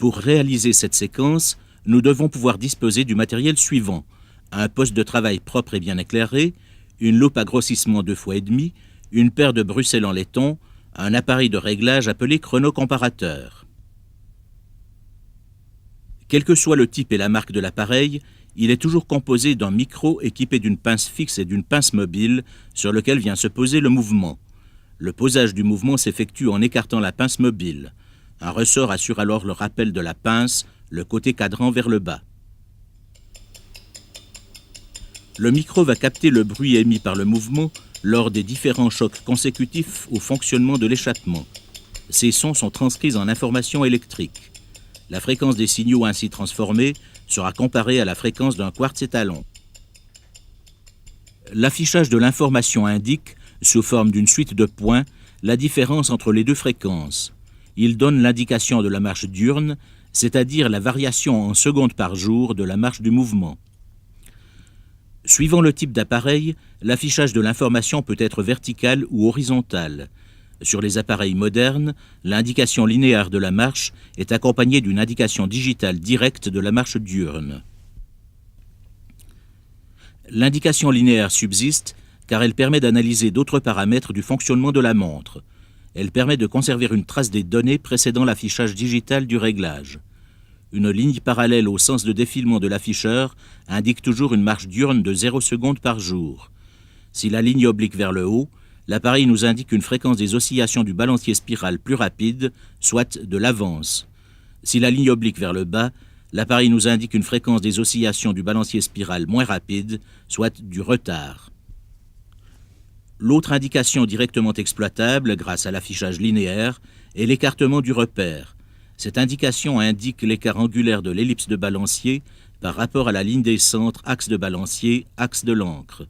Pour réaliser cette séquence, nous devons pouvoir disposer du matériel suivant: un poste de travail propre et bien éclairé, une loupe à grossissement 2 fois et demi, une paire de Bruxelles en laiton, un appareil de réglage appelé chronocomparateur. Quel que soit le type et la marque de l'appareil, il est toujours composé d'un micro équipé d'une pince fixe et d'une pince mobile sur lequel vient se poser le mouvement. Le posage du mouvement s'effectue en écartant la pince mobile. Un ressort assure alors le rappel de la pince, le côté cadrant vers le bas. Le micro va capter le bruit émis par le mouvement lors des différents chocs consécutifs au fonctionnement de l'échappement. Ces sons sont transcrits en informations électriques. La fréquence des signaux ainsi transformés sera comparée à la fréquence d'un quartz étalon. L'affichage de l'information indique, sous forme d'une suite de points, la différence entre les deux fréquences. Il donne l'indication de la marche diurne, c'est-à-dire la variation en secondes par jour de la marche du mouvement. Suivant le type d'appareil, l'affichage de l'information peut être vertical ou horizontal. Sur les appareils modernes, l'indication linéaire de la marche est accompagnée d'une indication digitale directe de la marche diurne. L'indication linéaire subsiste car elle permet d'analyser d'autres paramètres du fonctionnement de la montre. Elle permet de conserver une trace des données précédant l'affichage digital du réglage. Une ligne parallèle au sens de défilement de l'afficheur indique toujours une marche diurne de 0 secondes par jour. Si la ligne oblique vers le haut, l'appareil nous indique une fréquence des oscillations du balancier spiral plus rapide, soit de l'avance. Si la ligne oblique vers le bas, l'appareil nous indique une fréquence des oscillations du balancier spiral moins rapide, soit du retard. L'autre indication directement exploitable, grâce à l'affichage linéaire, est l'écartement du repère. Cette indication indique l'écart angulaire de l'ellipse de balancier par rapport à la ligne des centres axe de balancier, axe de l'encre.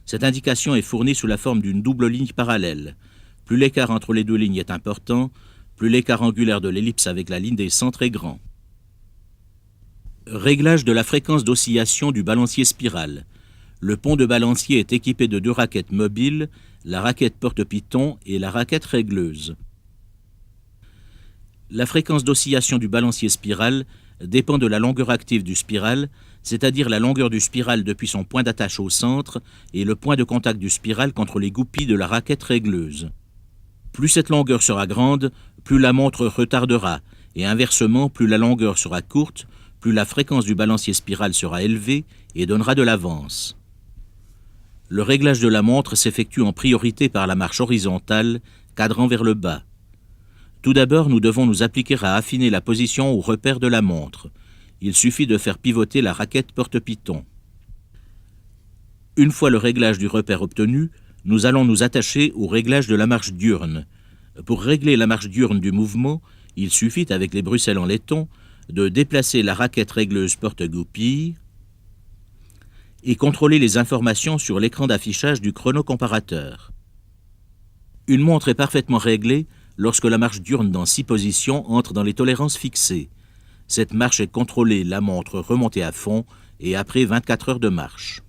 Cette indication est fournie sous la forme d'une double ligne parallèle. Plus l'écart entre les deux lignes est important, plus l'écart angulaire de l'ellipse avec la ligne des centres est grand. Réglage de la fréquence d'oscillation du balancier spiral. Le pont de balancier est équipé de 2 raquettes mobiles, la raquette porte-piton et la raquette régleuse. La fréquence d'oscillation du balancier spiral dépend de la longueur active du spiral, c'est-à-dire la longueur du spiral depuis son point d'attache au centre et le point de contact du spiral contre les goupilles de la raquette régleuse. Plus cette longueur sera grande, plus la montre retardera, et inversement, plus la longueur sera courte, plus la fréquence du balancier spiral sera élevée et donnera de l'avance. Le réglage de la montre s'effectue en priorité par la marche horizontale, cadrant vers le bas. Tout d'abord, nous devons nous appliquer à affiner la position au repère de la montre. Il suffit de faire pivoter la raquette porte-piton. Une fois le réglage du repère obtenu, nous allons nous attacher au réglage de la marche diurne. Pour régler la marche diurne du mouvement, il suffit, avec les Bruxelles en laiton, de déplacer la raquette régleuse porte-goupille et contrôler les informations sur l'écran d'affichage du chronocomparateur. Une montre est parfaitement réglée lorsque la marche diurne dans 6 positions entre dans les tolérances fixées. Cette marche est contrôlée, la montre remontée à fond et après 24 heures de marche.